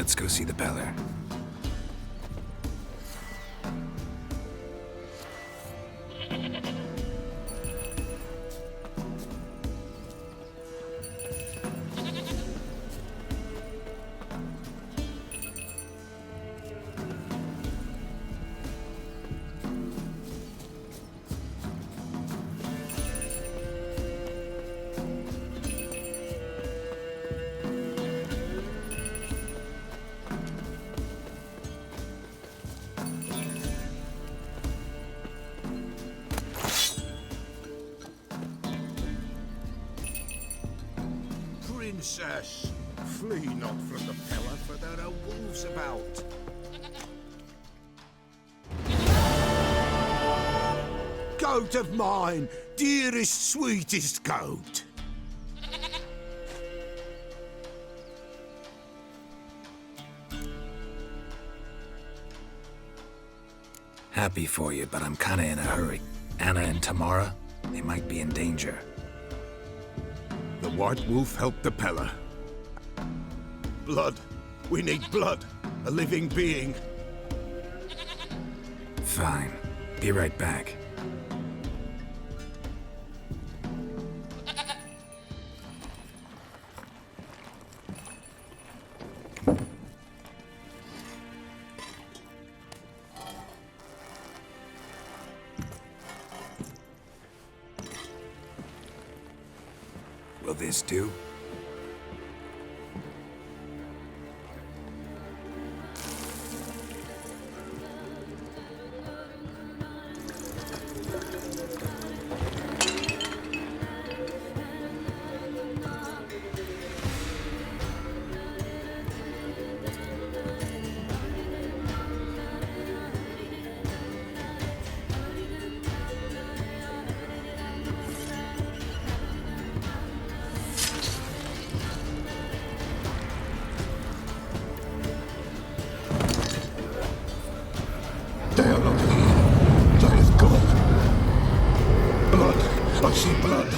Let's go see the Beller. Princess, flee not from the Peller, for there are wolves about. Goat of mine, dearest, sweetest goat. Happy for you, but I'm kinda in a hurry. Anna and Tamara, they might be in danger. The White Wolf helped the Peller. Blood. We need blood. A living being. Fine. Be right back. Will this do? They are not here. They is gone. Blood. I see blood.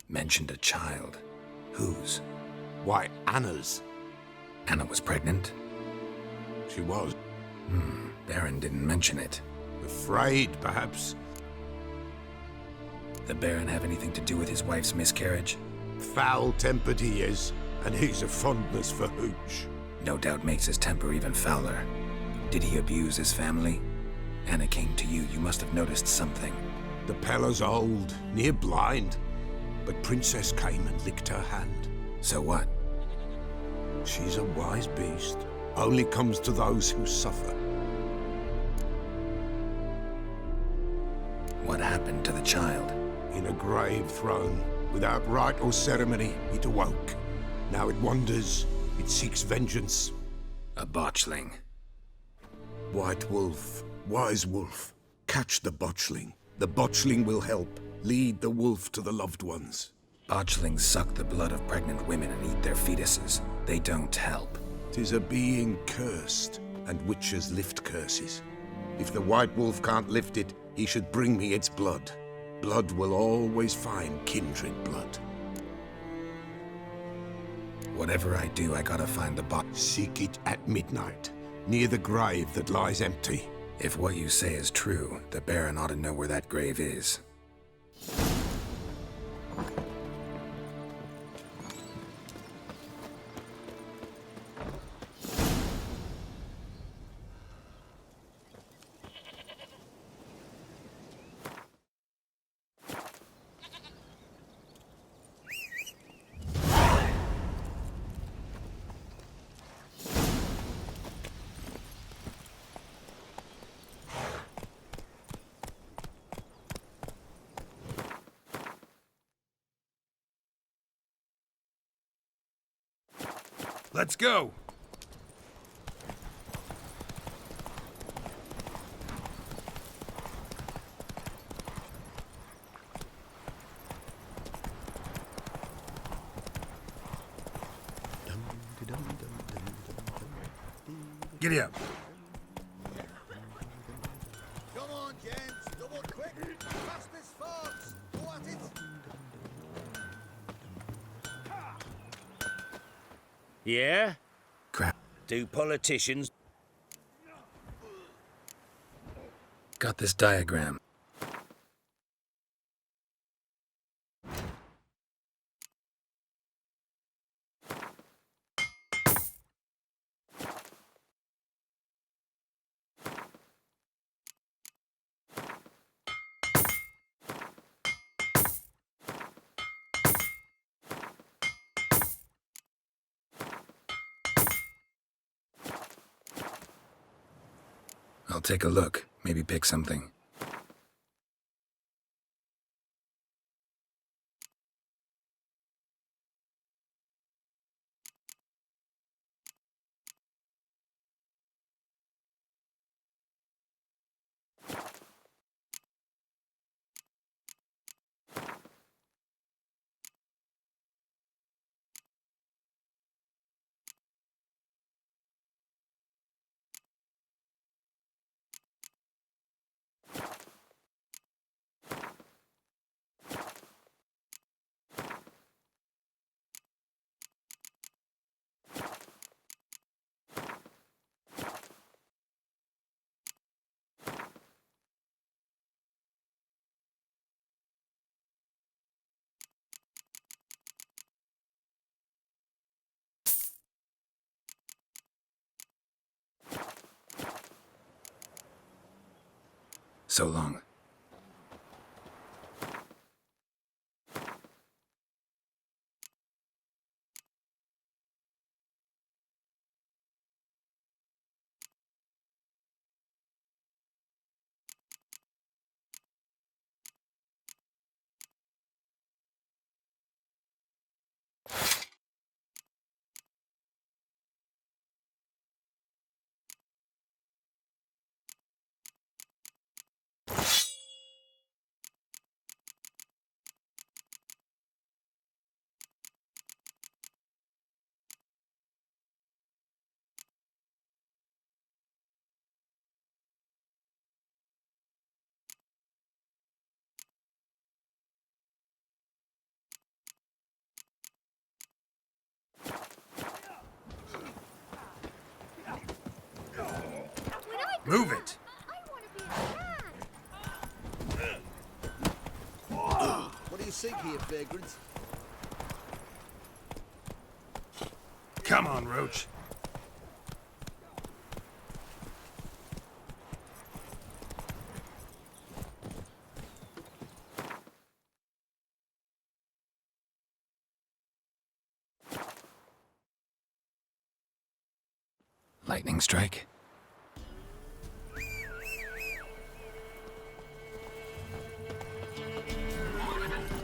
Mentioned a child. Whose? Why, Anna's. Anna was pregnant? She was. Baron didn't mention it. Afraid, perhaps. The Baron have anything to do with his wife's miscarriage? Foul-tempered he is, and he's a fondness for hooch. No doubt makes his temper even fouler. Did he abuse his family? Anna came to you. You must have noticed something. The Peller's old, near blind. But Princess came and licked her hand. So what? She's a wise beast. Only comes to those who suffer. What happened to the child? In a grave thrown, without rite or ceremony, it awoke. Now it wanders. It seeks vengeance. A botchling. White Wolf, Wise Wolf, catch the botchling. The botchling will help. Lead the wolf to the loved ones. Botchlings suck the blood of pregnant women and eat their fetuses. They don't help. 'Tis a being cursed, and witches lift curses. If the White Wolf can't lift it, he should bring me its blood. Blood will always find kindred blood. Whatever I do, I gotta find the bot. Seek it at midnight, near the grave that lies empty. If what you say is true, the Baron ought to know where that grave is. Let's go! Giddy up. Come on, gents, double quick, fast as fox, go at it. Yeah? Crap. Do politicians... Got this diagram. I'll take a look. Maybe pick something. So long. Move it! What do you seek here, vagrants? Come on, Roach. Lightning strike?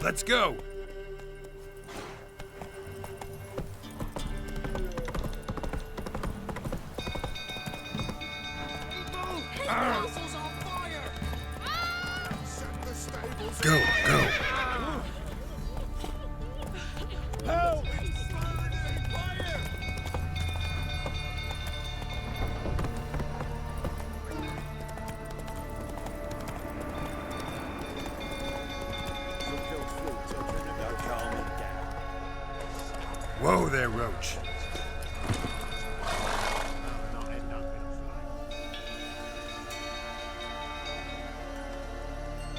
Let's go! Castle's on fire! Set the stables. Go, go! Help! Fire! Whoa there, Roach.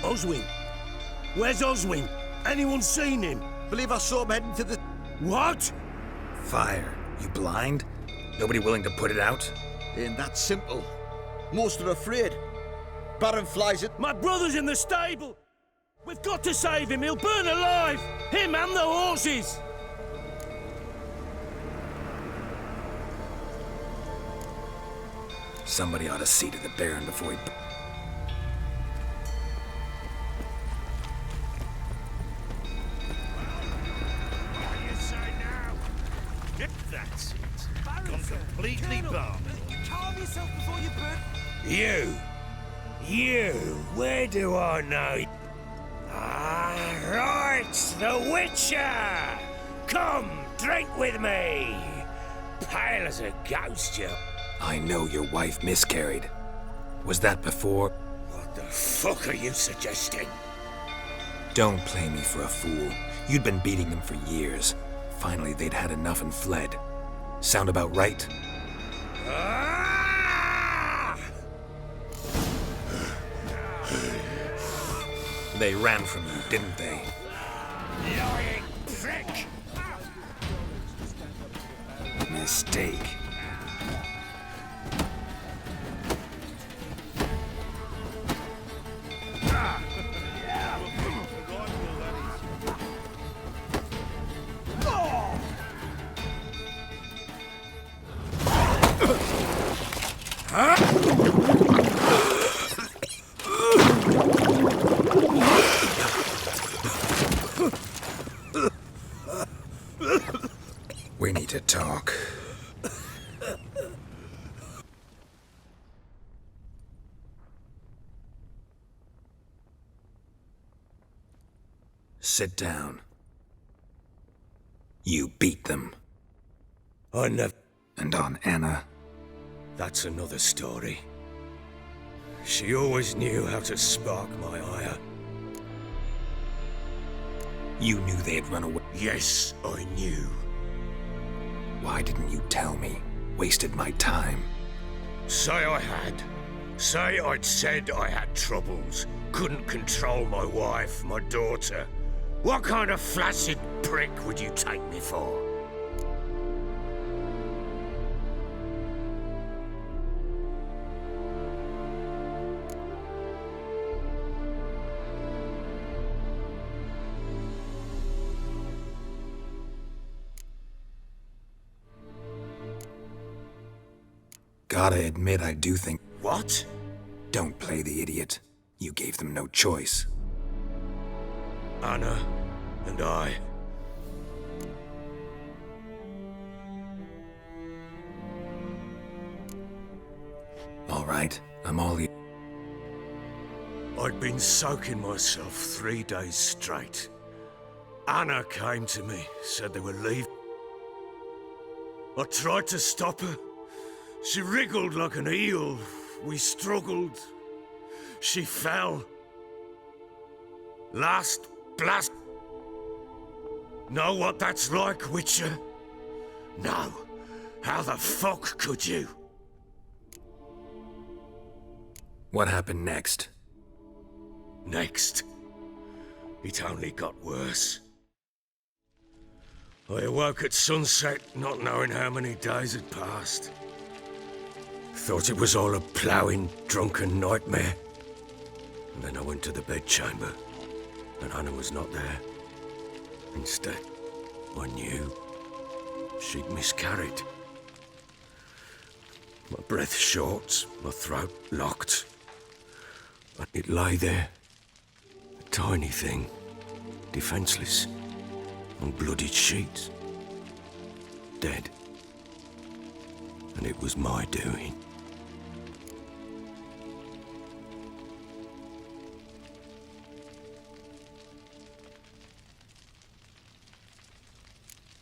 Oswin? Where's Oswin? Anyone seen him? Believe I saw him heading to the... What? Fire. You blind? Nobody willing to put it out? Ain't that simple. Most are afraid. Baron flies it. My brother's in the stable! We've got to save him, he'll burn alive! Him and the horses! Somebody ought to see to the Baron before he... That's it. Gone completely bomb. Calm yourself before you burn. You, where do I know? Ah, right, the Witcher! Come, drink with me! Pale as a ghost, you. I know your wife miscarried. Was that before? What the fuck are you suggesting? Don't play me for a fool. You'd been beating them for years. Finally, they'd had enough and fled. Sound about right? Ah! They ran from you, didn't they? Lying prick! Mistake. We need to talk. Sit down. You beat them. I never... And on Anna? That's another story. She always knew how to spark my ire. You knew they'd run away. Yes, I knew. Why didn't you tell me? Wasted my time. Say I had. Say I'd said I had troubles. Couldn't control my wife, my daughter. What kind of flaccid prick would you take me for? Gotta admit, I do think... What? Don't play the idiot. You gave them no choice. Anna and I. All right, I'm all ears. I'd been soaking myself 3 days straight. Anna came to me, said they were leaving. I tried to stop her. She wriggled like an eel. We struggled. She fell. Last blast. Know what that's like, Witcher? No. How the fuck could you? What happened next? Next. It only got worse. I awoke at sunset, not knowing how many days had passed. Thought it was all a ploughing, drunken nightmare. And then I went to the bedchamber, and Anna was not there. Instead, I knew she'd miscarried. My breath short, my throat locked. And it lay there, a tiny thing, defenseless, on bloodied sheets, dead. And it was my doing.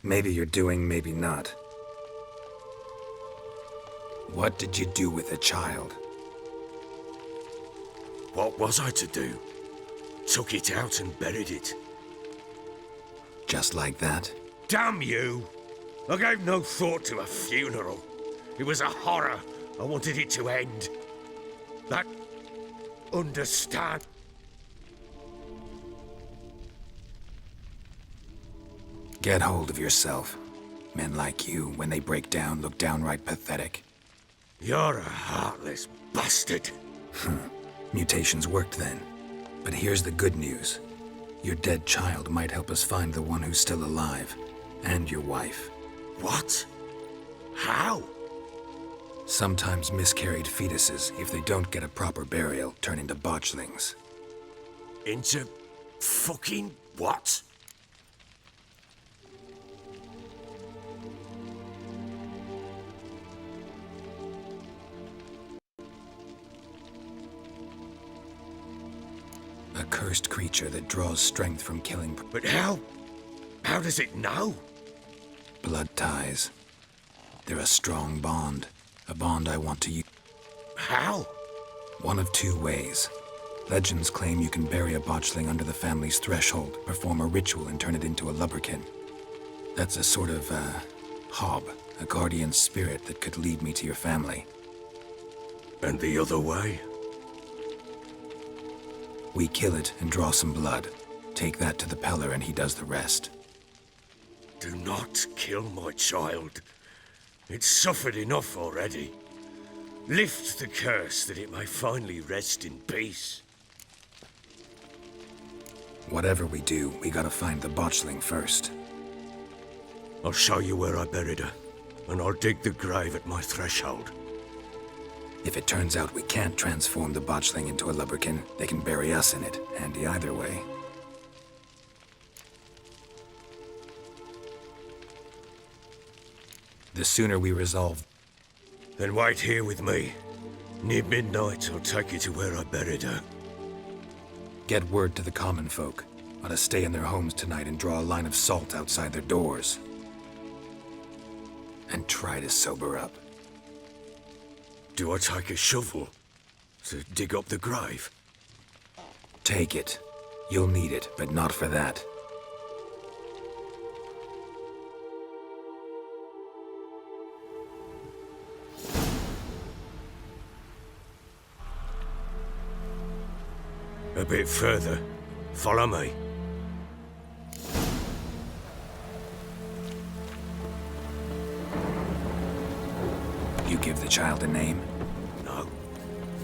Maybe you're doing, maybe not. What did you do with the child? What was I to do? Took it out and buried it. Just like that? Damn you! I gave no thought to a funeral. It was a horror. I wanted it to end. That... understand? Get hold of yourself. Men like you, when they break down, look downright pathetic. You're a heartless bastard. Mutations worked then. But here's the good news. Your dead child might help us find the one who's still alive. And your wife. What? How? Sometimes miscarried fetuses, if they don't get a proper burial, turn into botchlings. Into... fucking what? A cursed creature that draws strength from killing. But how? How does it know? Blood ties. They're a strong bond. A bond I want to use. How? One of two ways. Legends claim you can bury a botchling under the family's threshold, perform a ritual, and turn it into a lubberkin. That's a sort of, hob, A guardian spirit that could lead me to your family. And the other way? We kill it and draw some blood. Take that to the Peller and he does the rest. Do not kill my child. It's suffered enough already. Lift the curse that it may finally rest in peace. Whatever we do, we gotta find the botchling first. I'll show you where I buried her, and I'll dig the grave at my threshold. If it turns out we can't transform the botchling into a lubberkin, they can bury us in it. Handy either way. The sooner we resolve... Then wait here with me. Near midnight, I'll take you to where I buried her. Get word to the common folk. Ought to stay in their homes tonight and draw a line of salt outside their doors. And try to sober up. Do I take a shovel to dig up the grave? Take it. You'll need it, but not for that. A bit further. Follow me. You give the child a name? No.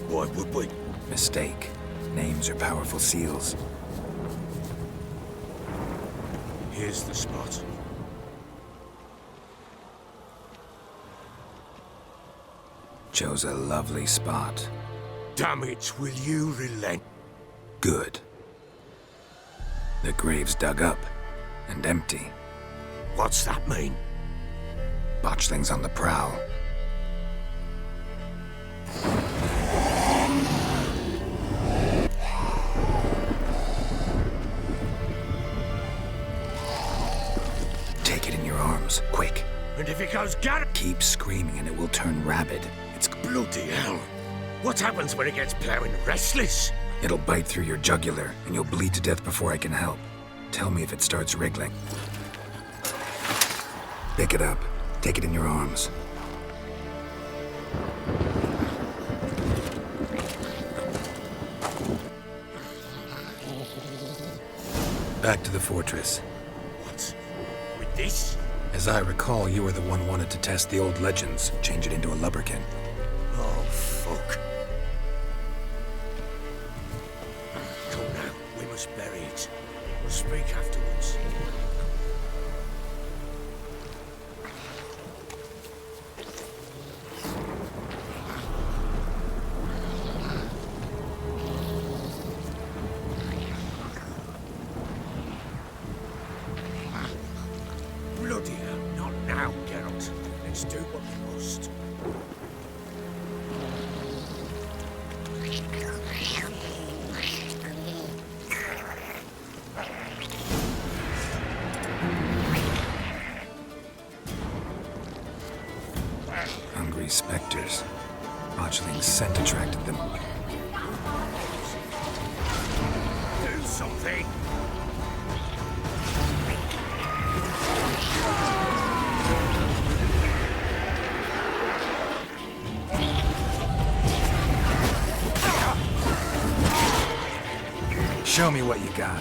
Why would we? Mistake. Names are powerful seals. Here's the spot. Chose a lovely spot. Damn it, will you relent? Good. The grave's dug up and empty. What's that mean? Botchling's on the prowl. Take it in your arms, quick. And if it goes Keep screaming and it will turn rabid. It's bloody hell. What happens when it gets plowing restless? It'll bite through your jugular, and you'll bleed to death before I can help. Tell me if it starts wriggling. Pick it up. Take it in your arms. Back to the fortress. What? With this? As I recall, you were the one wanted to test the old legends, change it into a lubberkin. Oh, fuck. Come now, we must bury it. We'll speak afterwards. Bloody hell, not now, Geralt. Let's do what we must. Hungry specters. Botchling's scent attracted them. Do something! Show me what you got.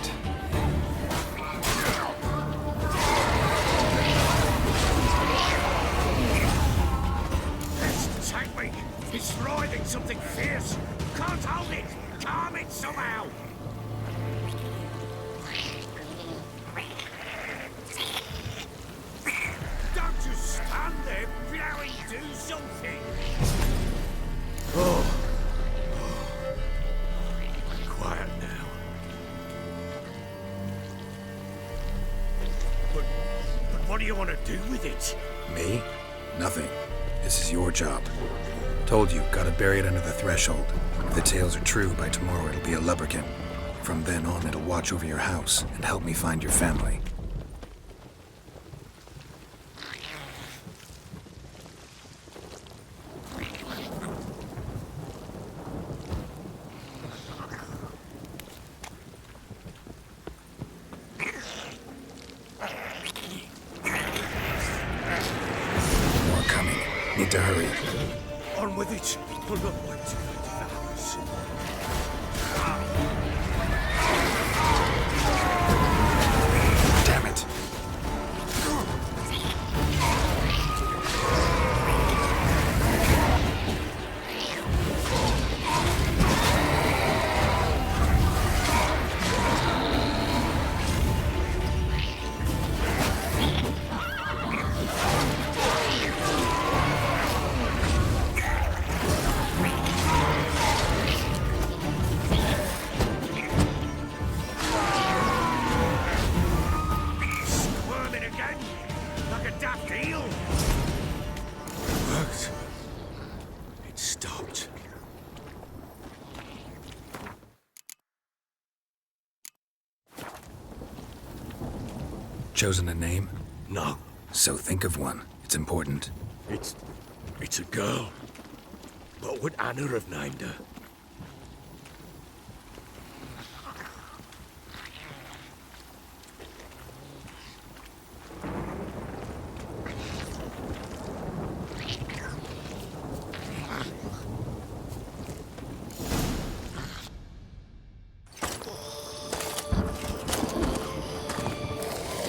It's tightly. It's writhing something fierce. Can't hold it. Calm it somehow. Don't just stand there, blowing. Do something. Oh. Quiet now. But what do you want to do with it? Me? Nothing. This is your job. Told you, gotta bury it under the threshold. If the tales are true, by tomorrow it'll be a lubberkin. From then on, it'll watch over your house and help me find your family. need to hurry. On with it. We're not waiting for the hours. Damn it. Squirming again, like a daft eel. Worked. It stopped. Chosen a name? No, So think of one. It's important. it's a girl. What would Anna have named her?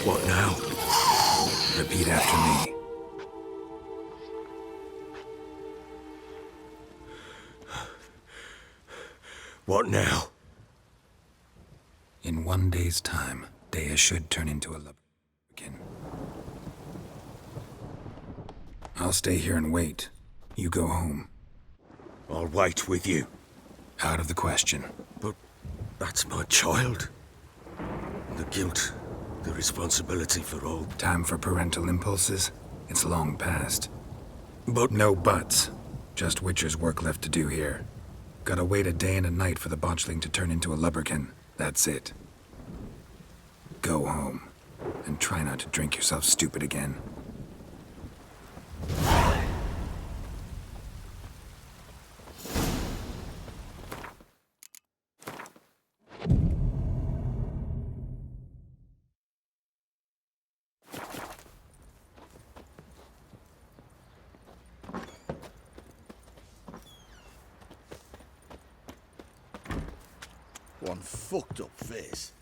What now? Repeat after me. What now? In 1 day's time, Dea should turn into a again. I'll stay here and wait. You go home. I'll wait with you. Out of the question. But that's my child. The guilt, the responsibility for all. Time for parental impulses? It's long past. But No buts. Just Witcher's work left to do here. Gotta wait a day and a night for the botchling to turn into a lubberkin. That's it. Go home. And try not to drink yourself stupid again. One fucked up face.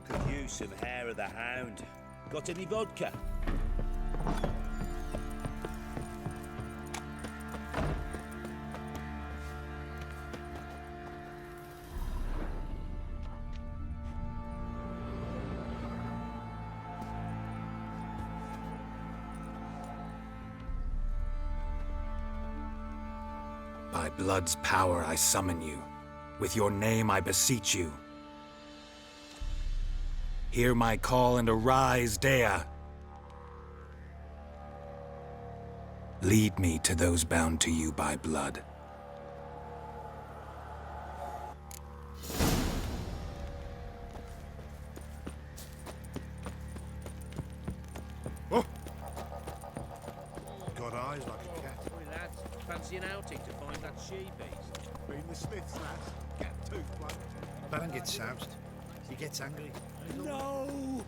Could use some hair of the hound. Got any vodka? By blood's power I summon you. With your name I beseech you. Hear my call and arise, Dea. Lead me to those bound to you by blood. Got eyes like a cat. Sorry, lads. Fancy an outing to find that she-beast? Been the Smiths, lads. Get tooth bloke. Baron gets soused. He gets angry. No!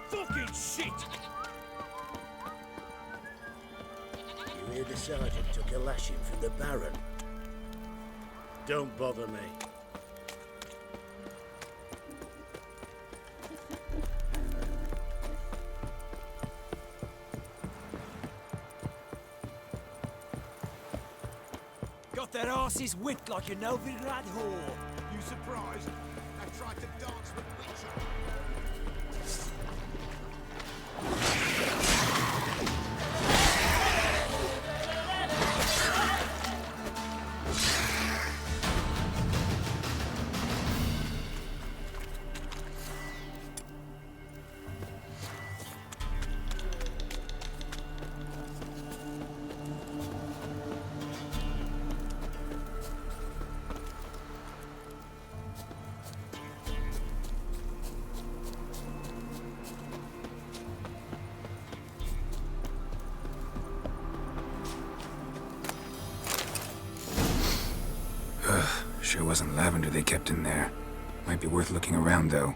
Fucking shit! You hear the sergeant took a lashing from the Baron? Don't bother me. Got their asses whipped like a Novigrad whore. You surprised? I tried to dance with Witcher. Sure wasn't lavender they kept in there. Might be worth looking around, though.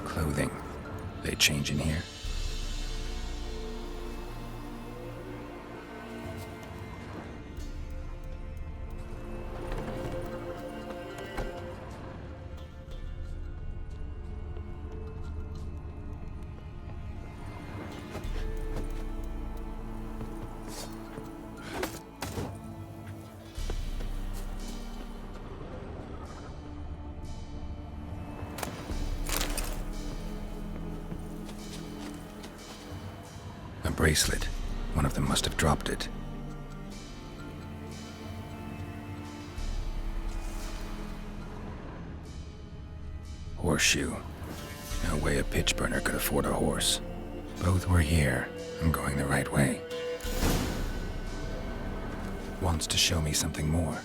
Clothing. They change in here? A bracelet. One of them must have dropped it. Horseshoe. No way a pitch burner could afford a horse. Both were here. I'm going the right way. Wants to show me something more.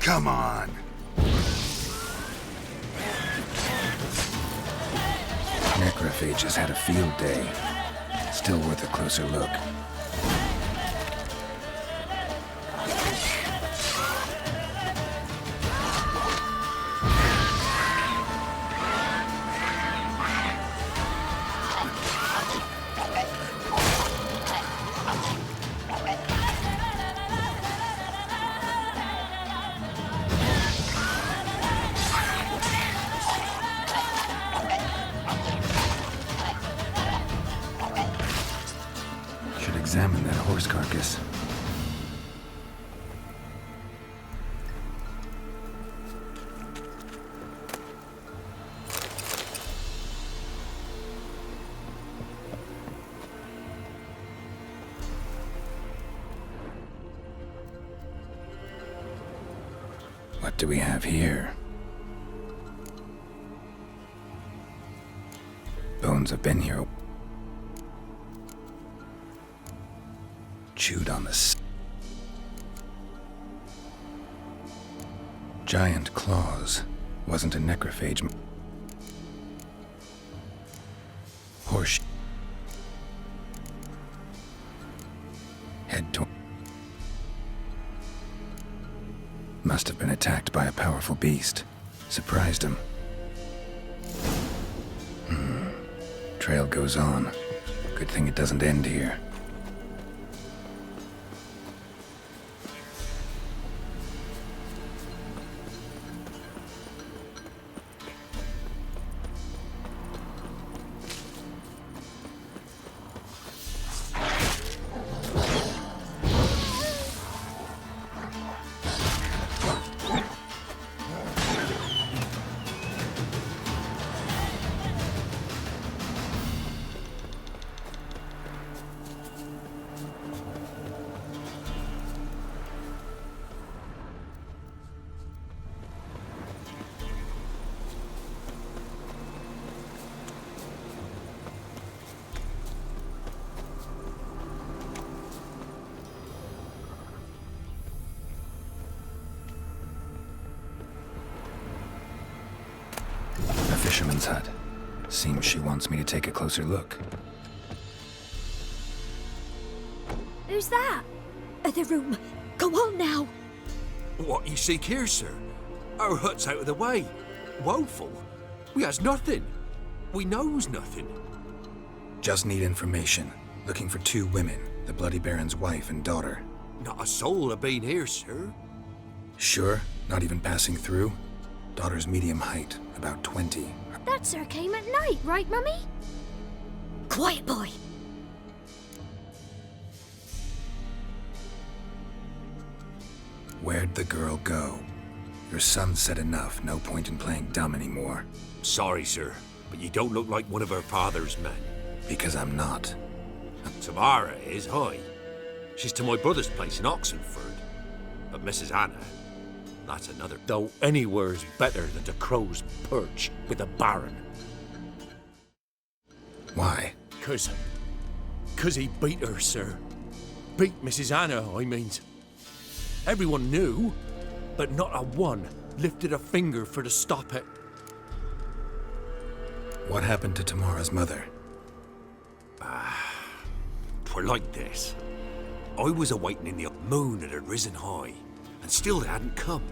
Come on! Necrophages had a field day. Still worth a closer look. Examine that horse carcass. What do we have here? Bones have been here. Chewed on the giant claws. Wasn't a necrophage. Horse. Head torn. Must have been attacked by a powerful beast. Surprised him. Trail goes on. Good thing it doesn't end here. Fisherman's hut. Seems she wants me to take a closer look. Who's that? Other room. Go on now. What you seek here, sir? Our hut's out of the way. Woeful. We has nothing. We knows nothing. Just need information. Looking for 2 women, the Bloody Baron's wife and daughter. Not a soul have been here, sir. Sure? Not even passing through? Daughter's medium height, about 20. That sir came at night, right, Mummy? Quiet, boy. Where'd the girl go? Your son said enough. No point in playing dumb anymore. Sorry, sir, but you don't look like one of her father's men. Because I'm not. Tamara is, hi. She's to my brother's place in Oxenford. But Mrs. Anna, that's another. Though anywhere's better than the crow's perch with the Baron. Why? Cause he beat her, sir. Beat Mrs. Anna, I mean. Everyone knew, but not a one lifted a finger for to stop it. What happened to Tamara's mother? Twere like this. I was awaiting in the moon that had risen high, and still they hadn't come.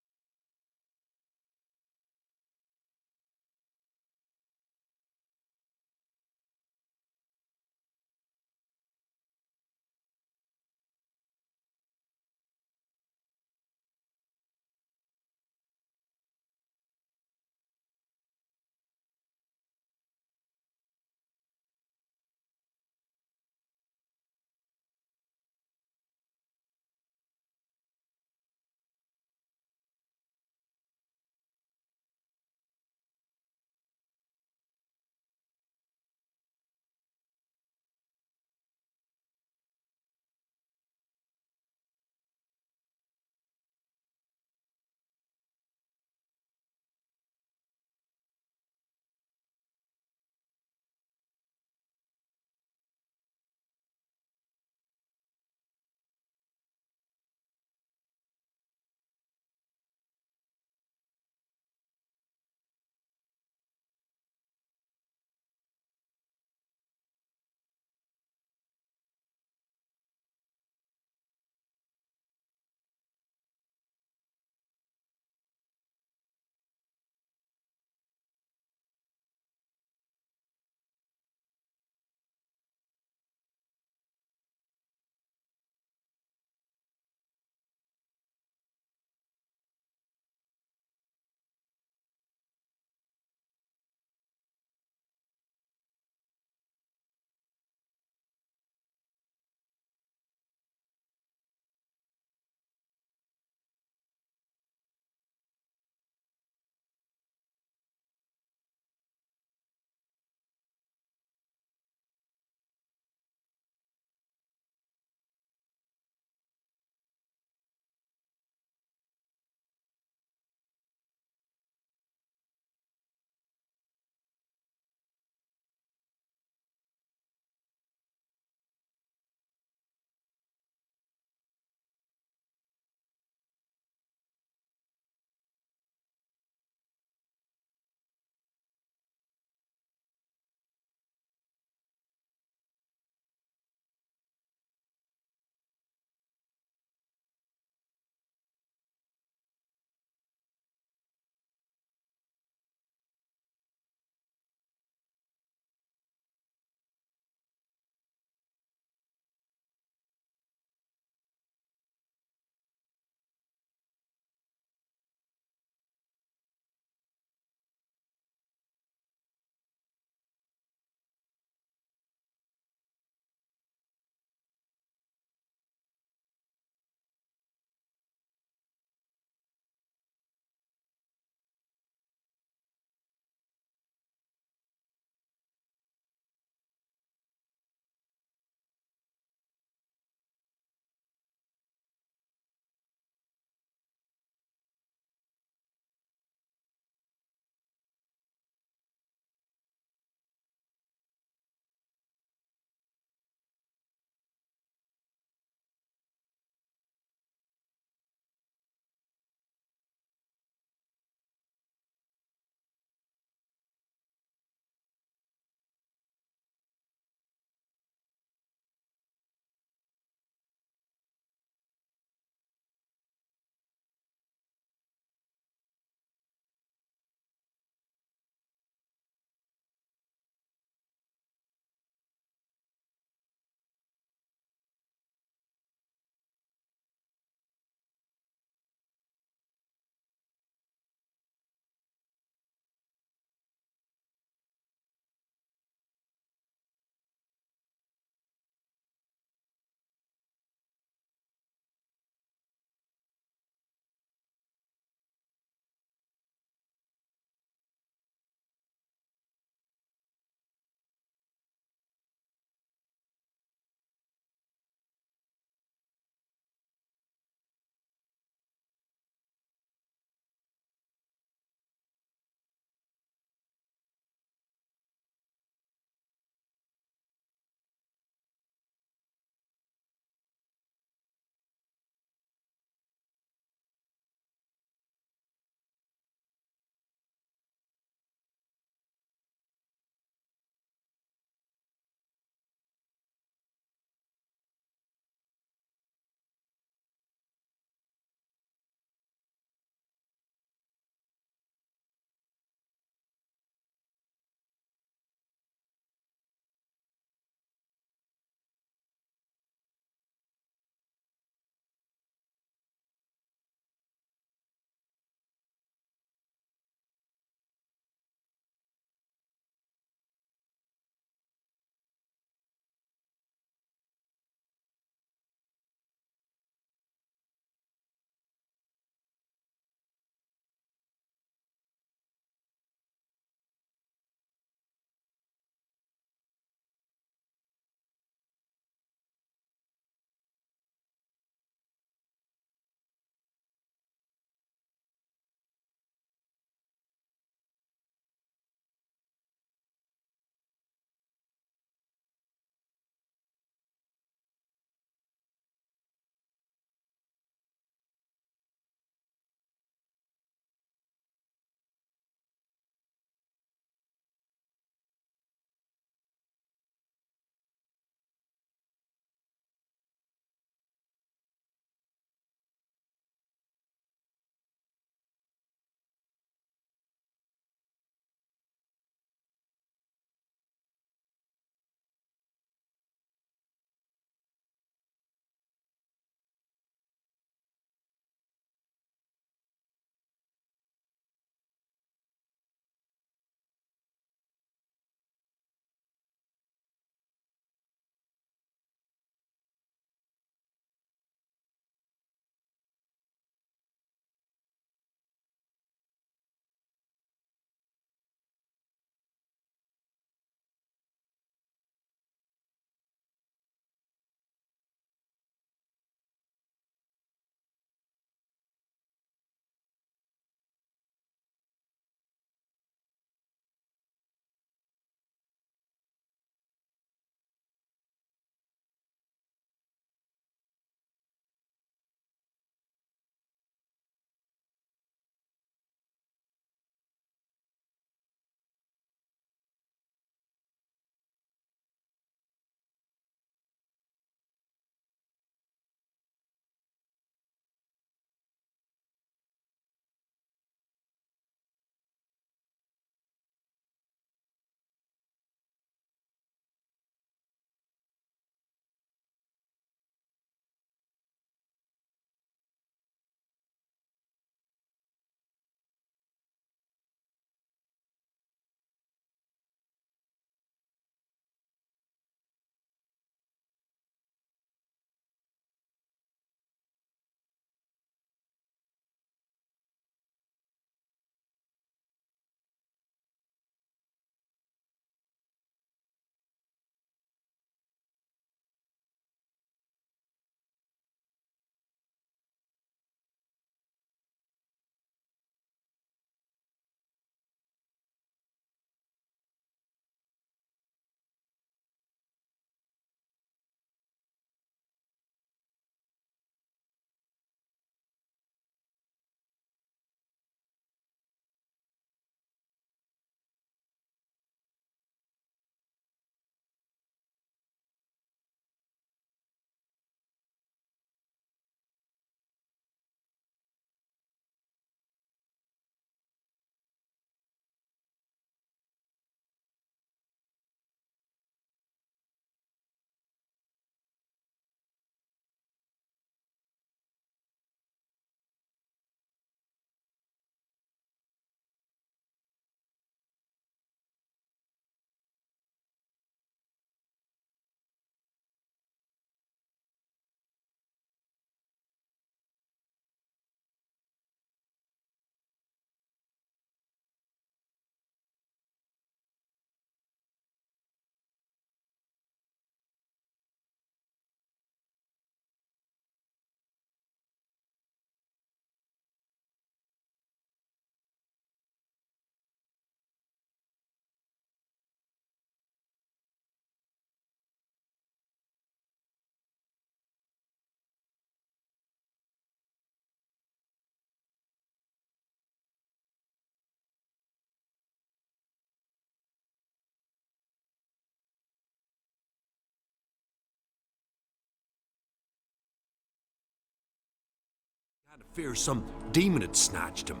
Fear some demon had snatched him.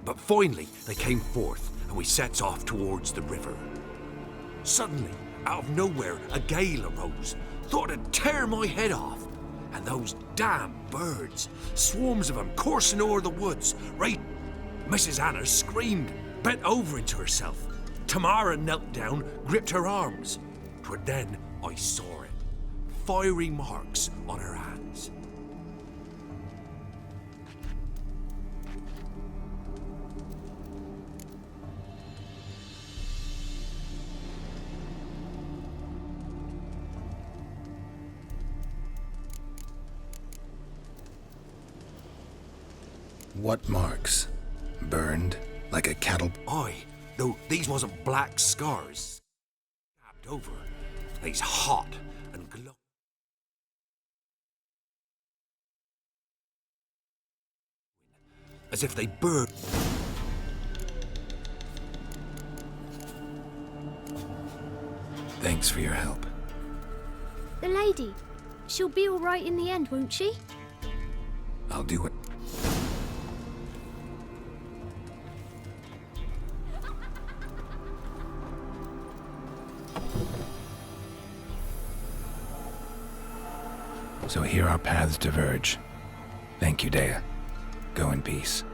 But finally, they came forth, and we sets off towards the river. Suddenly, out of nowhere, a gale arose. Thought it'd tear my head off. And those damn birds, swarms of them coursing o'er the woods, right? Mrs. Anna screamed, bent over into herself. Tamara knelt down, gripped her arms. 'Twere then I saw it. Fiery marks on her hands. What marks? Burned? Like a cattle... Aye, though these wasn't black scars. Scabbed over. They's hot and glow. As if they burned. Thanks for your help. The lady. She'll be all right in the end, won't she? I'll do it. So here our paths diverge. Thank you, Dea. Go in peace.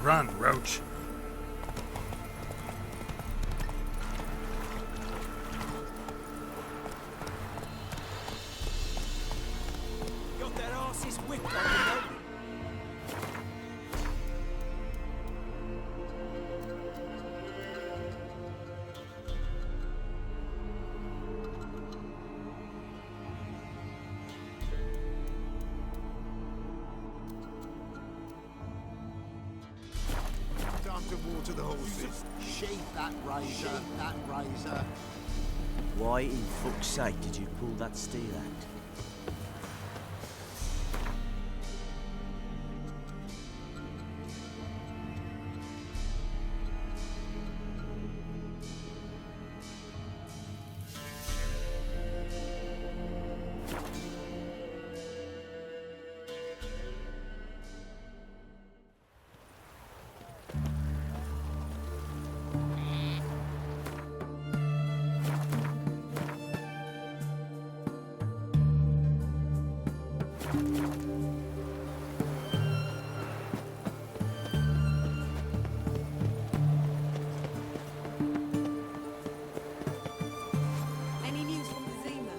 Run, Roach. Got that arse's whip on the Time to water the horses. Sheath that razor, that razor. Why in fuck's sake did you pull that steel out? Any news from the Zima?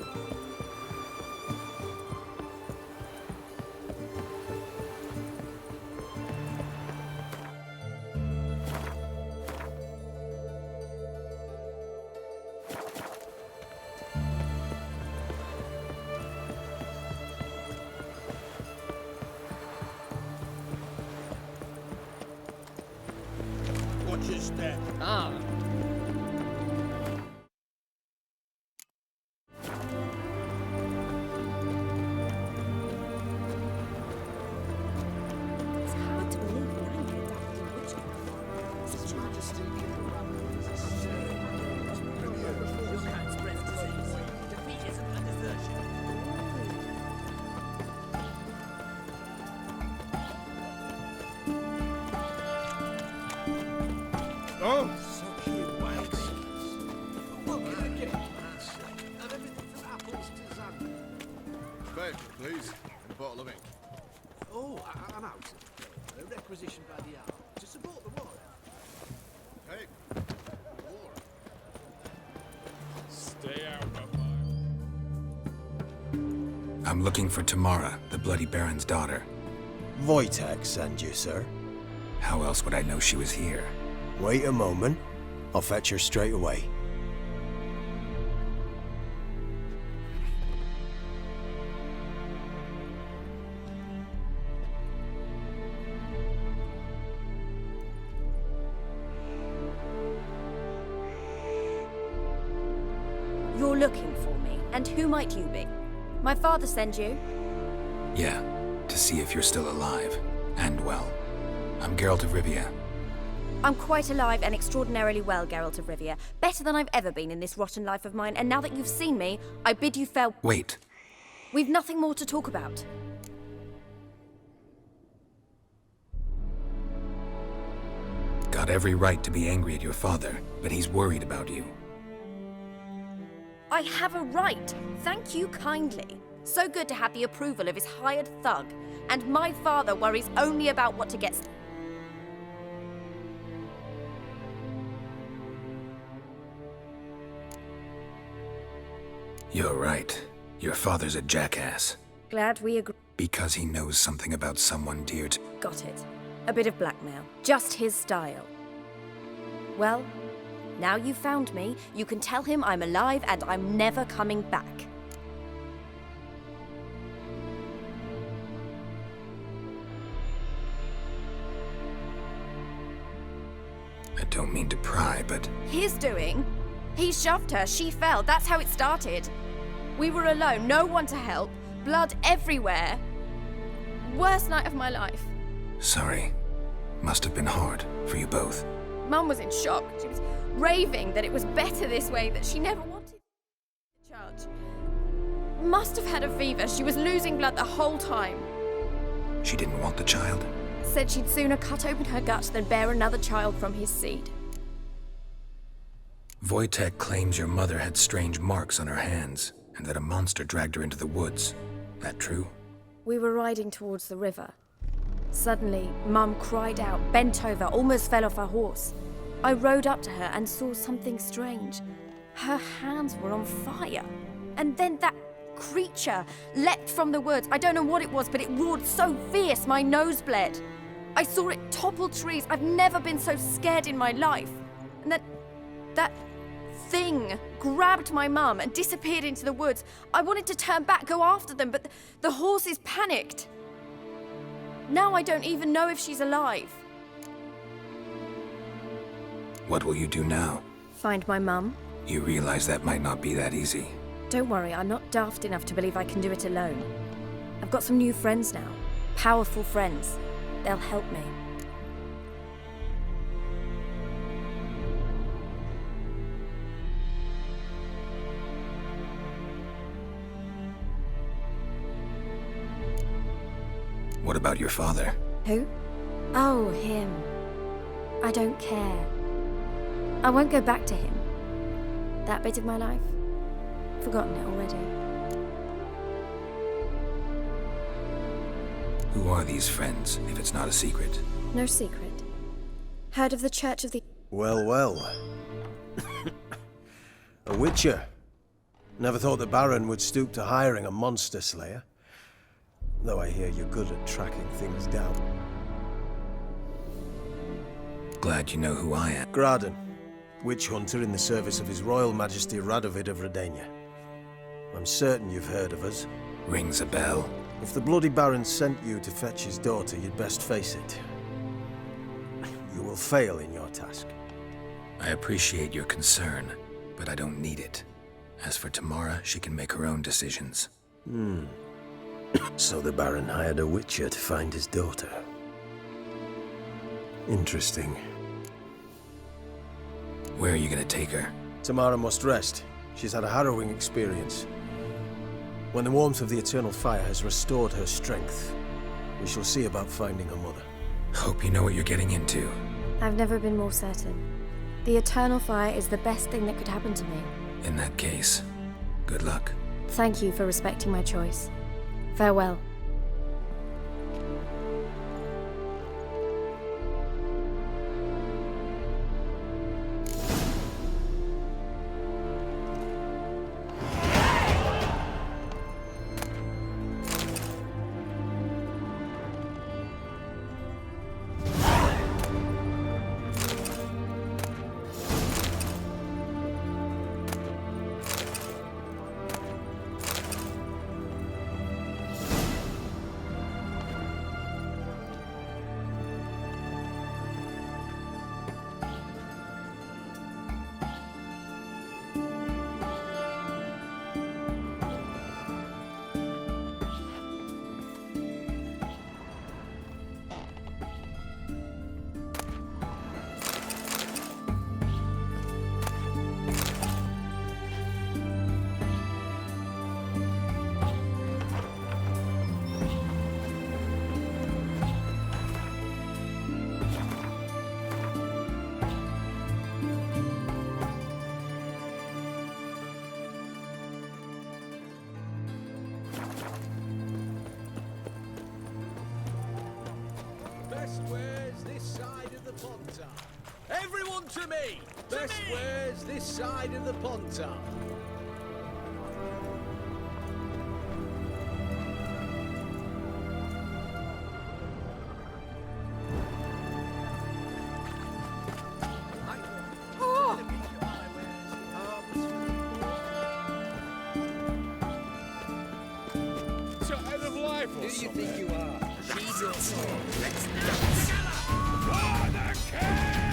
Watch your step. It's hard to believe when I get after witchcraft. Such majesty. Your kind's breath disease. booze and a bottle of ink. Oh, I'm out. A requisition by the hour to support the war. Hey, war. Stay out of my... I'm looking for Tamara, the Bloody Baron's daughter. Wojtek sent you, sir. How else would I know she was here? Wait a moment. I'll fetch her straight away. You're looking for me, and who might you be? My father sent you? Yeah, to see if you're still alive. And well. I'm Geralt of Rivia. I'm quite alive and extraordinarily well, Geralt of Rivia. Better than I've ever been in this rotten life of mine, and now that you've seen me, I bid you farewell. Wait. We've nothing more to talk about. Got every right to be angry at your father, but he's worried about you. I have a right. Thank you kindly. So good to have the approval of his hired thug. And my father worries only about what to get... You're right. Your father's a jackass. Glad we agree. Because he knows something about someone dear to... Got it. A bit of blackmail. Just his style. Well, now you've found me, you can tell him I'm alive and I'm never coming back. I don't mean to pry, but... His doing? He shoved her, she fell, that's how it started. We were alone, no one to help, blood everywhere. Worst night of my life. Sorry. Must have been hard for you both. Mum was in shock. She was raving that it was better this way, that she never wanted to charge. Must have had a fever. She was losing blood the whole time. She didn't want the child? Said she'd sooner cut open her gut than bear another child from his seed. Wojtek claims your mother had strange marks on her hands, and that a monster dragged her into the woods. That true? We were riding towards the river. Suddenly, Mum cried out, bent over, almost fell off her horse. I rode up to her and saw something strange. Her hands were on fire. And then that creature leapt from the woods. I don't know what it was, but it roared so fierce my nose bled. I saw it topple trees. I've never been so scared in my life. And then that thing grabbed my mum and disappeared into the woods. I wanted to turn back, go after them, but the horses panicked. Now I don't even know if she's alive. What will you do now? Find my mum. You realize that might not be that easy. Don't worry, I'm not daft enough to believe I can do it alone. I've got some new friends now. Powerful friends. They'll help me. What about your father? Who? Oh, him. I don't care. I won't go back to him. That bit of my life? Forgotten it already. Who are these friends, if it's not a secret? No secret. Heard of the Church of the... Well, well. A witcher. Never thought the Baron would stoop to hiring a monster slayer. Though I hear you're good at tracking things down. Glad you know who I am. Graden, witch hunter in the service of His Royal Majesty Radovid of Redania. I'm certain you've heard of us. Rings a bell. If the Bloody Baron sent you to fetch his daughter, you'd best face it. You will fail in your task. I appreciate your concern, but I don't need it. As for Tamara, she can make her own decisions. So the Baron hired a witcher to find his daughter. Interesting. Where are you gonna take her? Tamara must rest. She's had a harrowing experience. When the warmth of the eternal fire has restored her strength, we shall see about finding her mother. Hope you know what you're getting into. I've never been more certain. The eternal fire is the best thing that could happen to me. In that case, good luck. Thank you for respecting my choice. Farewell. Best wares this side of the Pontar. Everyone to me! Best wares this side of the Pontar. So end of life or Who do you think you are? She's your sword. Let's For the king!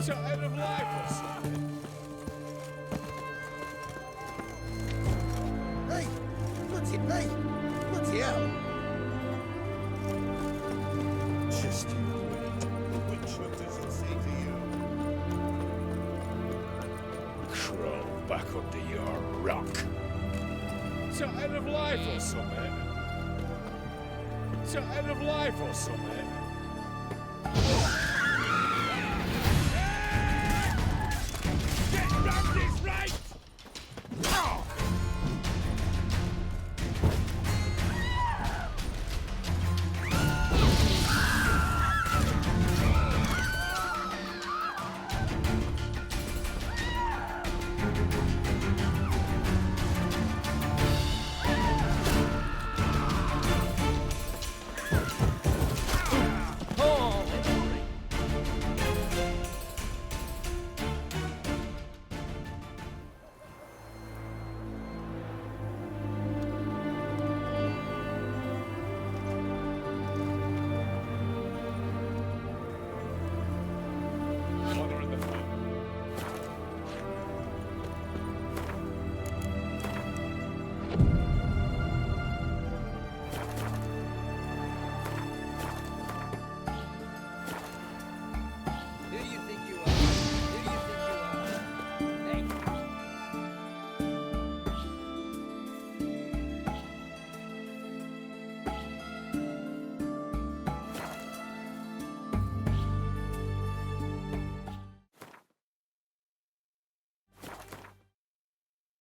So end of life or something. Hey! Bloody hell! Just you wait. Which one does it say to you? Crawl back under your rock. So end of life or something. So end of life or something.